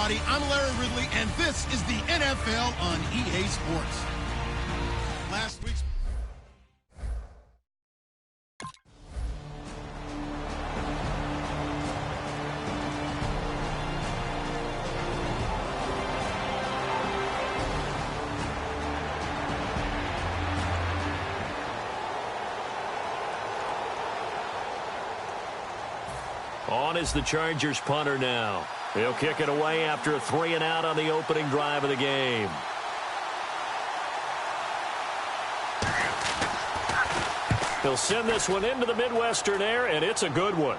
everybody. I'm Larry Ridley, and this is the NFL on EA Sports. Last week's... On is the Chargers punter now. He'll kick it away after a 3-and-out on the opening drive of the game. He'll send this one into the Midwestern air, and it's a good one.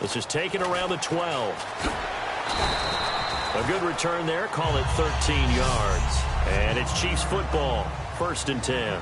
This is taken around the 12. A good return there. Call it 13 yards. And it's Chiefs football. 1st and 10.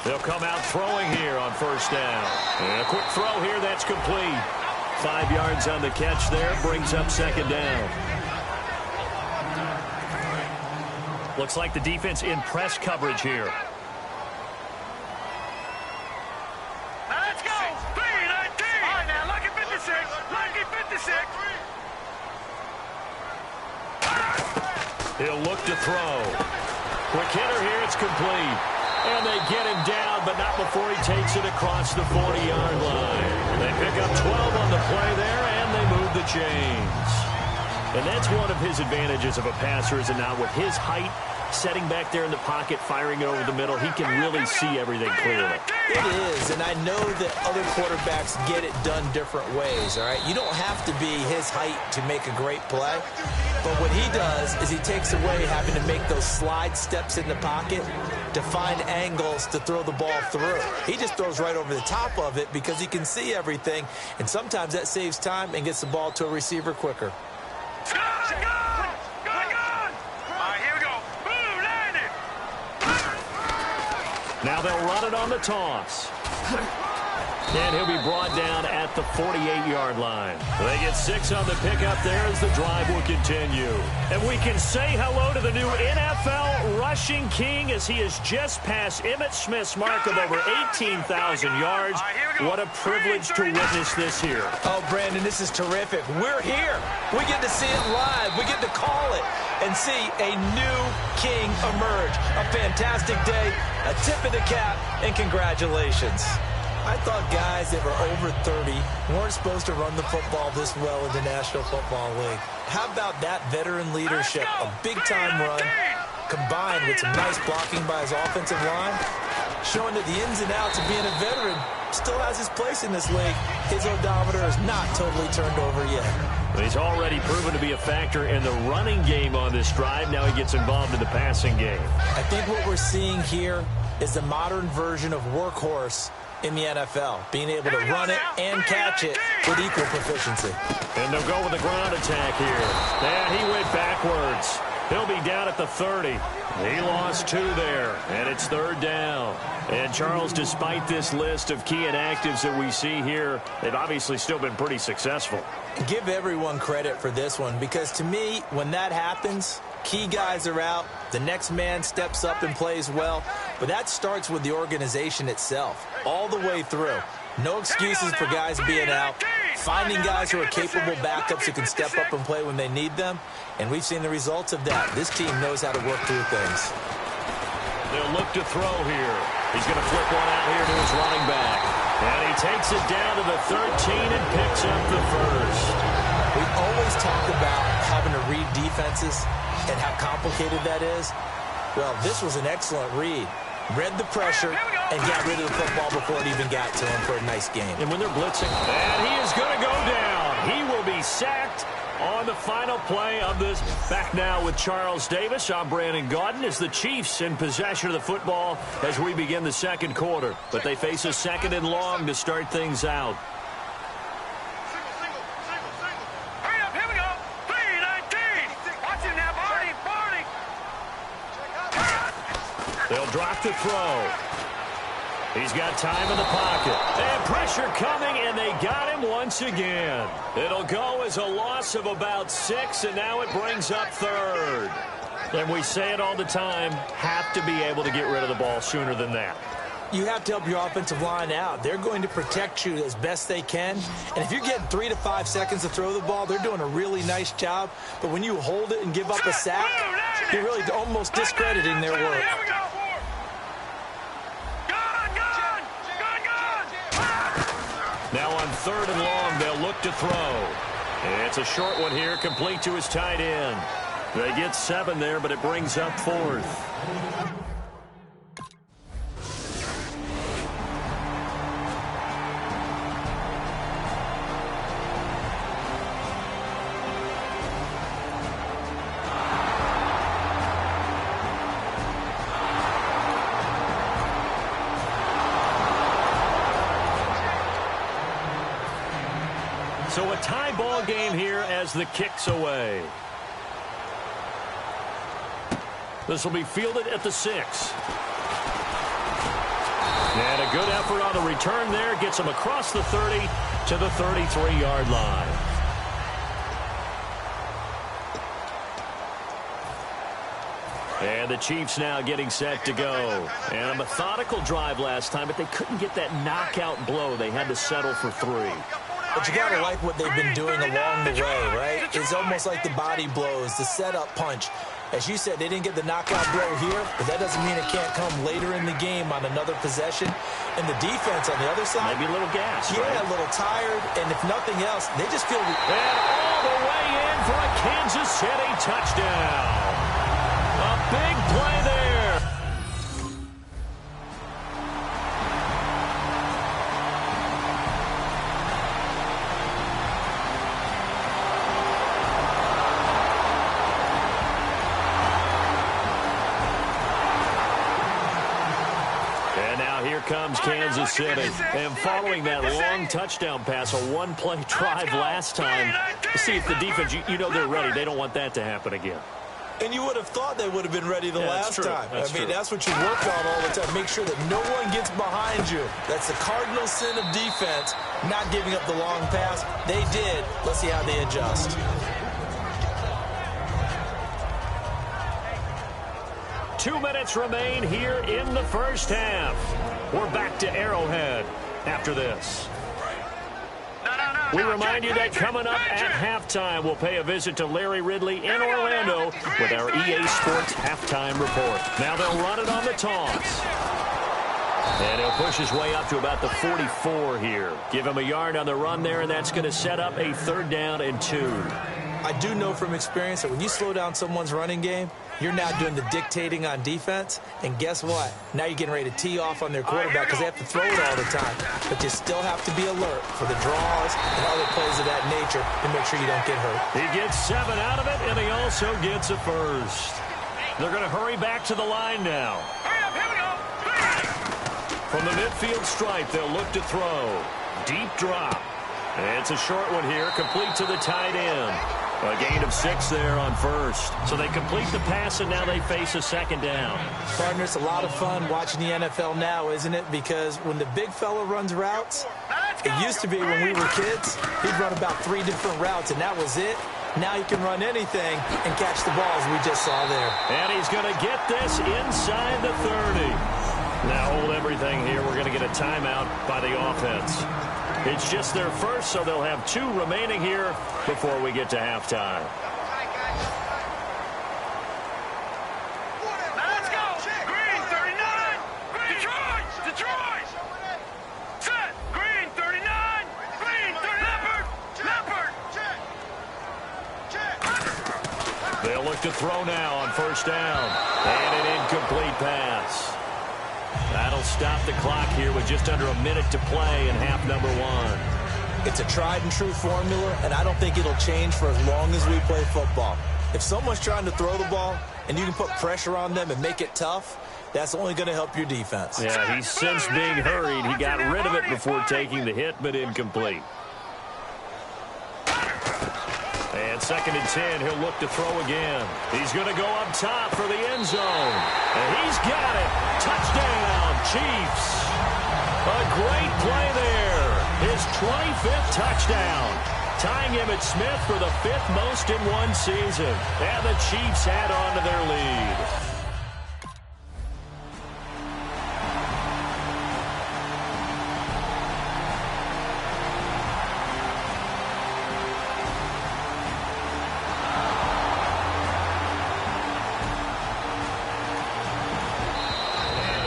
They'll come out throwing here on 1st down. And a quick throw here, that's complete. 5 yards on the catch there, brings up 2nd down. Looks like the defense in press coverage here. Now let's go. 3-19. All right, now, lucky 56. Lucky 56. He'll look to throw. Quick hitter here, it's complete. And they get him down, but not before he takes it across the 40-yard line. They pick up 12 on the play there, and they move the chains. And that's one of his advantages of a passer, is it not? With his height, setting back there in the pocket, firing it over the middle, he can really see everything clearly. It is, and I know that other quarterbacks get it done different ways, all right? You don't have to be his height to make a great play. But what he does is he takes away having to make those slide steps in the pocket to find angles to throw the ball through. He just throws right over the top of it because he can see everything, and sometimes that saves time and gets the ball to a receiver quicker. All right, here we go. Boom, landed. Now they'll run it on the toss. And he'll be brought down at the 48-yard line. They get 6 on the pickup there as the drive will continue. And we can say hello to the new NFL rushing king as he has just passed Emmitt Smith's mark of over 18,000 yards. What a privilege to witness this here. Oh, Brandon, this is terrific. We're here. We get to see it live. We get to call it and see a new king emerge. A fantastic day, a tip of the cap, and congratulations. I thought guys that were over 30 weren't supposed to run the football this well in the National Football League. How about that veteran leadership? A big-time run combined with some nice blocking by his offensive line, showing that the ins and outs of being a veteran still has his place in this league. His odometer is not totally turned over yet. He's already proven to be a factor in the running game on this drive. Now he gets involved in the passing game. I think what we're seeing here is the modern version of workhorse in the NFL, being able to run it and catch it with equal proficiency. And they'll go with the ground attack here. And he went backwards. He'll be down at the 30. He lost 2 there, and it's 3rd down. And Charles, despite this list of key inactives that we see here, they've obviously still been pretty successful. Give everyone credit for this one, because to me, when that happens, key guys are out, the next man steps up and plays well, but that starts with the organization itself, all the way through. No excuses for guys being out, finding guys who are capable backups who can step up and play when they need them, and we've seen the results of that. This team knows how to work through things. They'll look to throw here. He's going to flip one out here to his running back. And he takes it down to the 13 and picks up the first. We always talk about having to read defenses and how complicated that is. Well, this was an excellent read. Read the pressure and got rid of the football before it even got to him for a nice game. And when they're blitzing, and he is going to go down. He will be sacked on the final play of this. Back now with Charles Davis. I'm Brandon Gaudin as the Chiefs in possession of the football as we begin the second quarter. But they face a 2nd and long to start things out. Hurry up, here we go. 3-19. Watch it now, Barney. They'll drop the throw. He's got time in the pocket. And pressure coming, and they got him once again. It'll go as a loss of about 6, and now it brings up third. And we say it all the time, have to be able to get rid of the ball sooner than that. You have to help your offensive line out. They're going to protect you as best they can. And if you're getting 3 to 5 seconds to throw the ball, they're doing a really nice job. But when you hold it and give up a sack, you're really almost discrediting their work. Now on 3rd and long, they'll look to throw. It's a short one here, complete to his tight end. They get 7 there, but it brings up 4th. So a tie ball game here as the kick's away. This will be fielded at the 6. And a good effort on the return there. Gets him across the 30 to the 33-yard line. And the Chiefs now getting set to go. And a methodical drive last time, but they couldn't get that knockout blow. They had to settle for 3. But you got to like what they've been doing along the way, right? It's almost like the body blows, the setup punch. As you said, they didn't get the knockout blow here, but that doesn't mean it can't come later in the game on another possession. And the defense on the other side, maybe a little gas, yeah, right? A little tired, and if nothing else, they just feel... And all the way in for a Kansas City touchdown. A big play there. Comes Kansas City, and following that long touchdown pass, a one-play drive last time, see if the defense, you know they're ready. They don't want that to happen again. And you would have thought they would have been ready the last time. That's true. That's what you work on all the time. Make sure that no one gets behind you. That's the cardinal sin of defense, not giving up the long pass. They did. Let's see how they adjust. 2 minutes remain here in the first half. We're back to Arrowhead after this. We remind you that coming up at halftime, we'll pay a visit to Larry Ridley in Orlando with our EA Sports halftime report. Now they'll run it on the toss. And he'll push his way up to about the 44 here. Give him a yard on the run there, and that's going to set up a 3rd down and 2. I do know from experience that when you slow down someone's running game, you're now doing the dictating on defense, and guess what? Now you're getting ready to tee off on their quarterback because they have to throw it all the time. But you still have to be alert for the draws and other plays of that nature to make sure you don't get hurt. He gets 7 out of it, and he also gets a first. They're going to hurry back to the line now. From the midfield stripe, they'll look to throw. Deep drop. It's a short one here, complete to the tight end. A gain of 6 there on 1st. So they complete the pass, and now they face a 2nd down. Partner, it's a lot of fun watching the NFL now, isn't it? Because when the big fella runs routes, it used to be when we were kids, he'd run about 3 different routes, and that was it. Now he can run anything and catch the balls we just saw there. And he's going to get this inside the 30. Now hold everything here. We're going to get a timeout by the offense. It's just their first, so they'll have 2 remaining here before we get to halftime. Let's go! Green, 39! Detroit! Set! Green, 39! Green, 30! Leopard! They'll look to throw now on 1st down. And an incomplete pass. That'll stop the clock here with just under a minute to play in half number 1. It's a tried-and-true formula, and I don't think it'll change for as long as we play football. If someone's trying to throw the ball and you can put pressure on them and make it tough, that's only going to help your defense. Yeah, he's since being hurried. He got rid of it before taking the hit, but incomplete. And 2nd and 10, he'll look to throw again. He's going to go up top for the end zone. And he's got it. Touchdown, Chiefs. A great play there. His 25th touchdown. Tying Emmitt Smith for the 5th most in one season. And the Chiefs add on to their lead.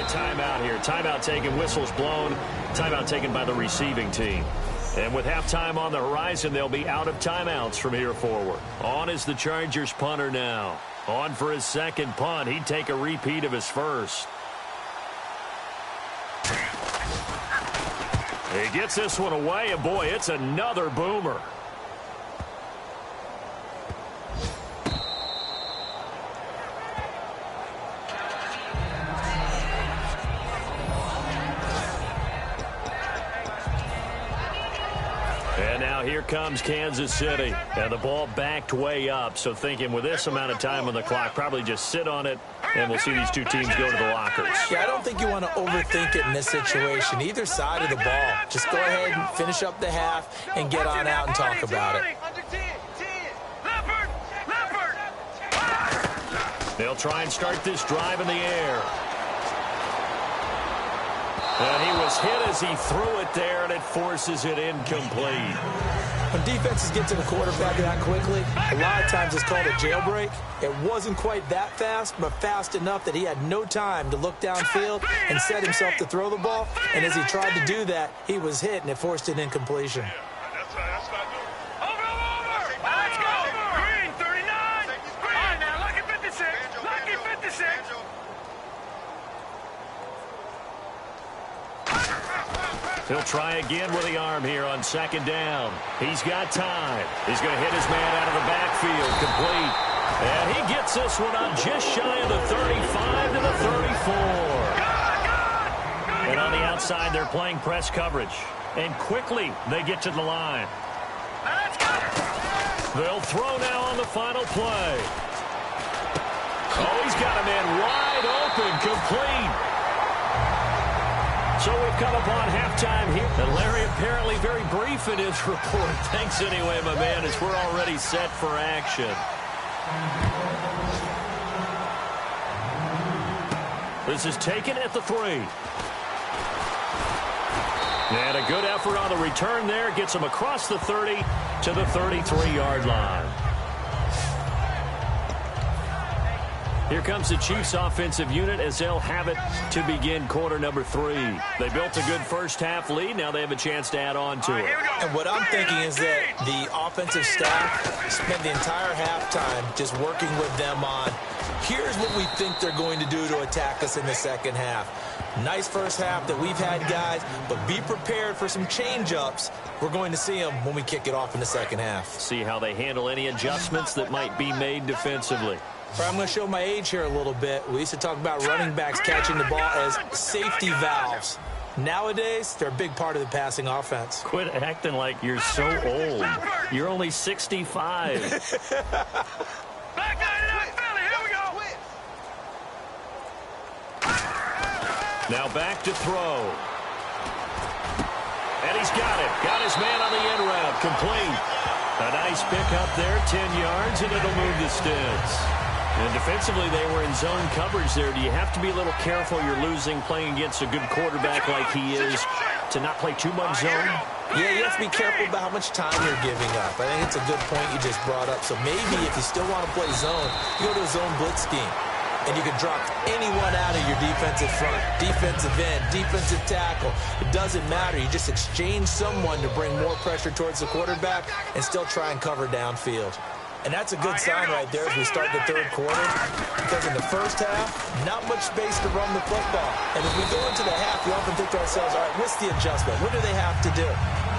Timeout here. Timeout taken, whistles blown. Timeout taken by the receiving team. And with halftime on the horizon, they'll be out of timeouts from here forward. On is the Chargers punter now. On for his 2nd punt. He'd take a repeat of his first. He gets this one away, and boy, it's another boomer. And now here comes Kansas City. And the ball backed way up. So thinking with this amount of time on the clock, probably just sit on it, and we'll see these two teams go to the lockers. Yeah, I don't think you want to overthink it in this situation. Either side of the ball. Just go ahead and finish up the half and get on out and talk about it. They'll try and start this drive in the air. And he was hit as he threw it there, and it forces it incomplete. When defenses get to the quarterback that quickly, a lot of times it's called a jailbreak. It wasn't quite that fast, but fast enough that he had no time to look downfield and set himself to throw the ball. And as he tried to do that, he was hit, and it forced an incompletion. He'll try again with the arm here on 2nd down. He's got time. He's going to hit his man out of the backfield. Complete. And he gets this one up just shy of the 35 to the 34. And on the outside, they're playing press coverage. And quickly, they get to the line. They'll throw now on the final play. Oh, he's got a man wide open. Complete. So we've come upon halftime here. And Larry apparently very brief in his report. Thanks anyway, my man, as we're already set for action. This is taken at the 3. And a good effort on the return there. Gets him across the 30 to the 33-yard line. Here comes the Chiefs offensive unit as they'll have it to begin quarter number 3. They built a good first half lead. Now they have a chance to add on to it. And what I'm thinking is that the offensive staff spent the entire halftime just working with them on, here's what we think they're going to do to attack us in the second half. Nice first half that we've had, guys, but be prepared for some change-ups. We're going to see them when we kick it off in the second half. See how they handle any adjustments that might be made defensively. I'm going to show my age here a little bit. We used to talk about running backs catching the ball as safety valves. Nowadays, they're a big part of the passing offense. Quit acting like you're so old. You're only 65. Now back to throw. And he's got it. Got his man on the end route. Complete. A nice pickup there, 10 yards, and it'll move the Sticks. And defensively, they were in zone coverage there. Do you have to be a little careful? You're losing playing against a good quarterback like he is to not play too much zone? Yeah, you have to be careful about how much time you're giving up. I think it's a good point you just brought up. So maybe if you still want to play zone, you go to a zone blitz scheme. And you can drop anyone out of your defensive front, defensive end, defensive tackle. It doesn't matter. You just exchange someone to bring more pressure towards the quarterback and still try and cover downfield. And that's a good sign right there as we start the third quarter. Because in the first half, not much space to run the football. And as we go into the half, we often think to ourselves, all right, what's the adjustment? What do they have to do?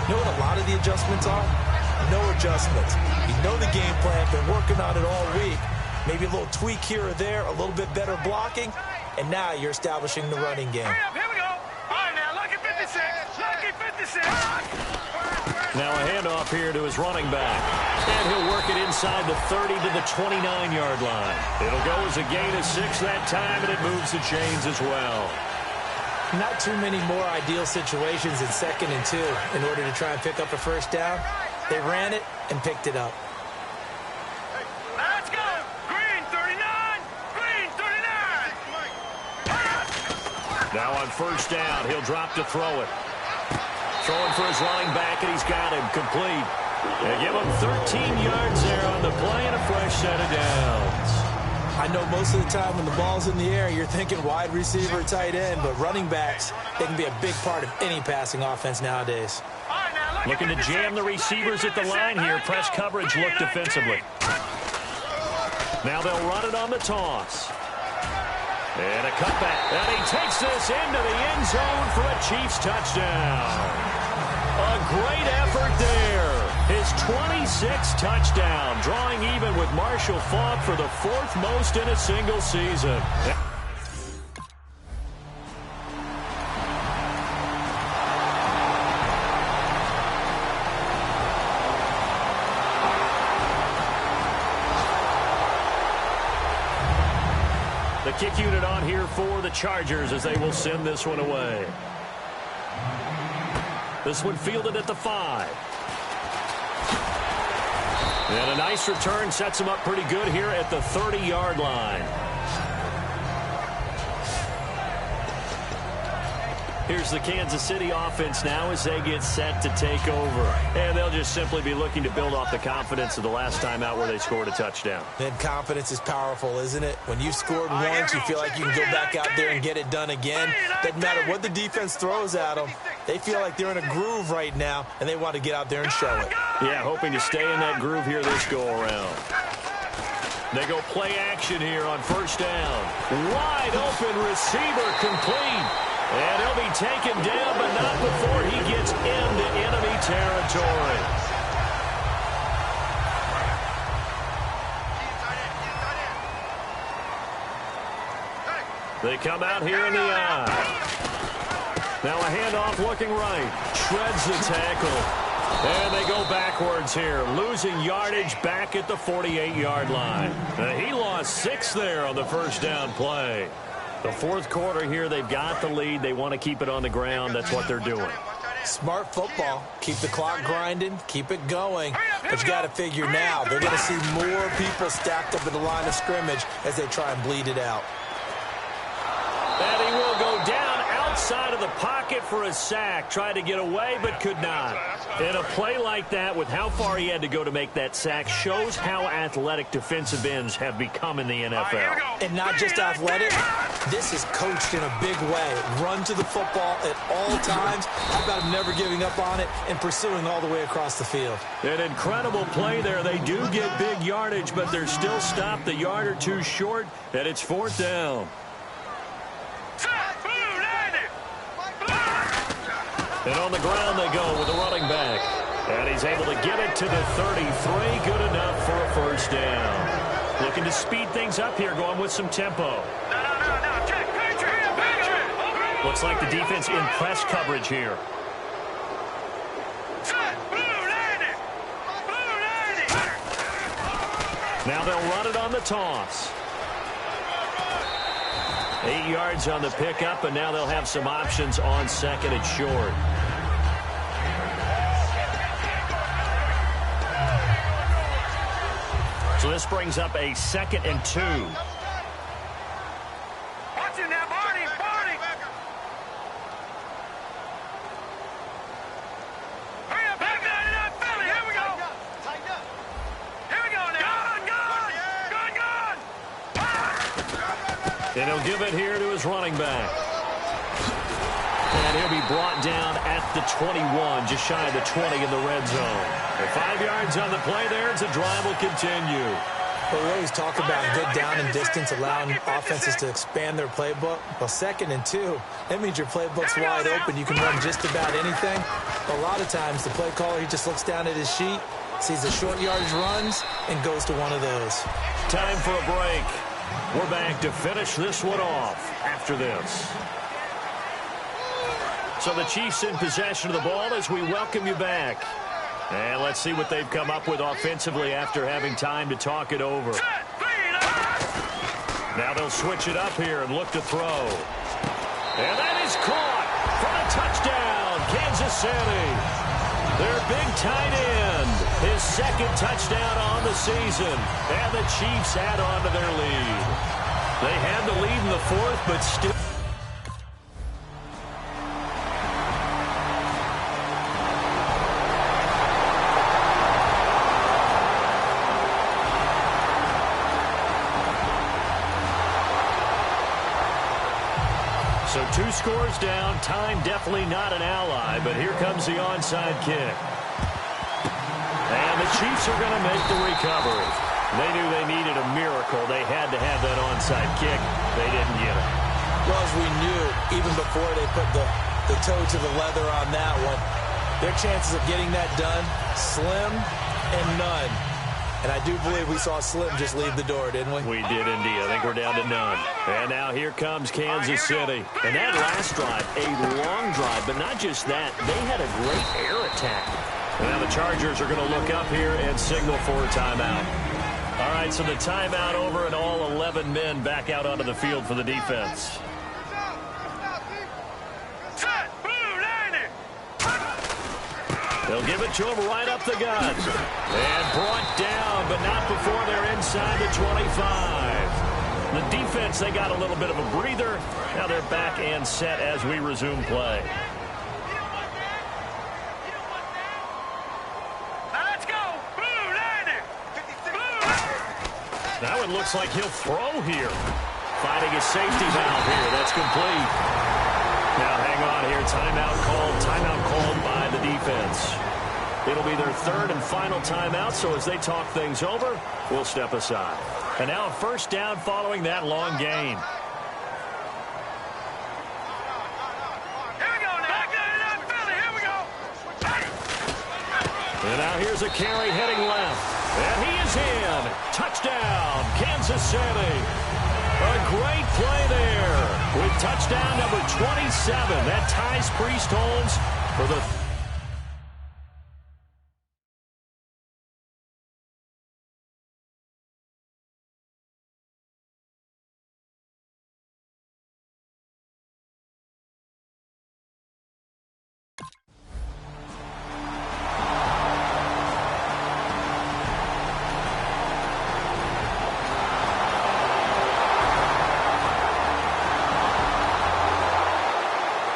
You know what a lot of the adjustments are? No adjustments. You know the game plan, been working on it all week. Maybe a little tweak here or there, a little bit better blocking, and now you're establishing the running game. Here we go. All right, now, lucky 56. Lucky 56. Now a handoff here to his running back. And he'll work it inside the 30 to the 29-yard line. It'll go as a gain of 6 that time, and it moves the chains as well. Not too many more ideal situations in 2nd and 2 in order to try and pick up a first down. They ran it and picked it up. Let's go. Green 39. Green 39. Now on first down, he'll drop to throw it. Throwing for his running back, and he's got him complete. They give him 13 yards there on the play and a fresh set of downs. I know most of the time when the ball's in the air, you're thinking wide receiver, tight end, but running backs, they can be a big part of any passing offense nowadays. Looking to jam the receivers at the line here. Press coverage look defensively. Now they'll run it on the toss. And a cutback. And he takes this into the end zone for a Chiefs touchdown. A great effort there. His 26th touchdown, drawing even with Marshall Faulk for the 4th most in a single season. The kick unit on here for the Chargers as they will send this one away. This one fielded at the 5. And a nice return sets him up pretty good here at the 30-yard line. Here's the Kansas City offense now as they get set to take over. And they'll just simply be looking to build off the confidence of the last time out where they scored a touchdown. And confidence is powerful, isn't it? When you've scored once, you feel like you can go back out there and get it done again. Doesn't matter what the defense throws at them. They feel like they're in a groove right now, and they want to get out there and show it. Yeah, hoping to stay in that groove here this go-around. They go play action here on first down. Wide open receiver complete. And he'll be taken down, but not before he gets into enemy territory. They come out here in the eye. Now a handoff looking right. Shreds the tackle. And they go backwards here, losing yardage back at the 48-yard line. He lost 6 there on the first down play. The 4th quarter here, they've got the lead. They want to keep it on the ground. That's what they're doing. Smart football. Keep the clock grinding. Keep it going. But you got to figure now, they're going to see more people stacked up at the line of scrimmage as they try and bleed it out. And he will go down outside of the pocket for a sack. Tried to get away, but could not. And a play like that, with how far he had to go to make that sack, shows how athletic defensive ends have become in the NFL. And not just athletic, this is coached in a big way. Run to the football at all times. How about him never giving up on it and pursuing all the way across the field? An incredible play there. They do get big yardage, but they're still stopped a yard or two short, and it's 4th down. And on the ground they go with the running back. And he's able to get it to the 33. Good enough for a first down. Looking to speed things up here, going with some tempo. Looks like the defense in press coverage here. Now they'll run it on the toss. 8 yards on the pickup, and now they'll have some options on 2nd and short. So this brings up a 2nd and 2. Watch it now, Barney, Barney. Hurry up, back that Philly. Here we go. Here we go now. Gun. And he'll give it here to his running back. And he'll be brought down at the 21, just shy of the 20 in the red zone. And 5 yards on the play there as the drive will continue. Well, we always talk about good down and distance, allowing offenses to expand their playbook. Well, 2nd and 2, that means your playbook's wide open. You can run just about anything. But a lot of times, the play caller, he just looks down at his sheet, sees the short yardage runs, and goes to one of those. Time for a break. We're back to finish this one off after this. So the Chiefs in possession of the ball as we welcome you back. And let's see what they've come up with offensively after having time to talk it over. Now they'll switch it up here and look to throw. And that is caught for a touchdown, Kansas City. Their big tight end, his second touchdown on the season. And the Chiefs add on to their lead. They had the lead in the fourth, but still... So 2 scores down. Time definitely not an ally, but here comes the onside kick. And the Chiefs are going to make the recovery. They knew they needed a miracle. They had to have that onside kick. They didn't get it. Well, as we knew, even before they put the toe to the leather on that one, their chances of getting that done, slim and none. And I do believe we saw Slim just leave the door, didn't we? We did indeed. I think we're down to none. And now here comes Kansas City. And that last drive, a long drive, but not just that. They had a great air attack. And now the Chargers are going to look up here and signal for a timeout. All right, so the timeout over and all 11 men back out onto the field for the defense. They'll give it to him right up the gut. And brought down, but not before they're inside the 25. The defense, they got a little bit of a breather. Now they're back and set as we resume play. Let's go. Blue, Randy. Now it looks like he'll throw here. Finding his safety valve here. That's complete. Now hang on here. Timeout called by the defense. It'll be their third and final timeout, so as they talk things over, we'll step aside. And now a first down following that long gain. Here we go now. Here we go. And now here's a carry heading left. And he is in. Touchdown, Kansas City. A great play there with touchdown number 27. That ties Priest Holmes for the...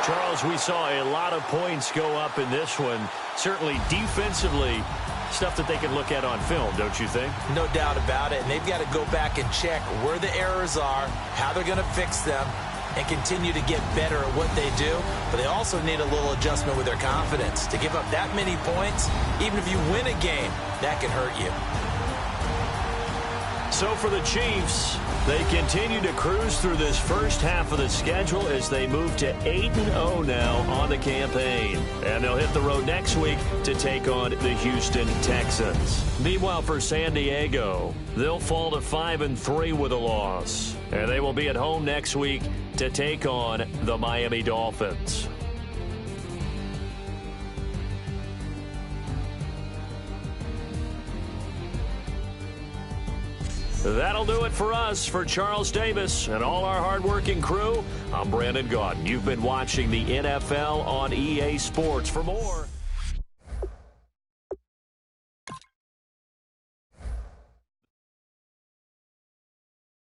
Charles, we saw a lot of points go up in this one. Certainly defensively, stuff that they can look at on film, don't you think? No doubt about it. And they've got to go back and check where the errors are, how they're going to fix them, and continue to get better at what they do. But they also need a little adjustment with their confidence. To give up that many points, even if you win a game, that can hurt you. So for the Chiefs, they continue to cruise through this first half of the schedule as they move to 8-0 now on the campaign. And they'll hit the road next week to take on the Houston Texans. Meanwhile, for San Diego, they'll fall to 5-3 with a loss. And they will be at home next week to take on the Miami Dolphins. That'll do it for us. For Charles Davis and all our hardworking crew, I'm Brandon Gaudin. You've been watching the NFL on EA Sports. For more...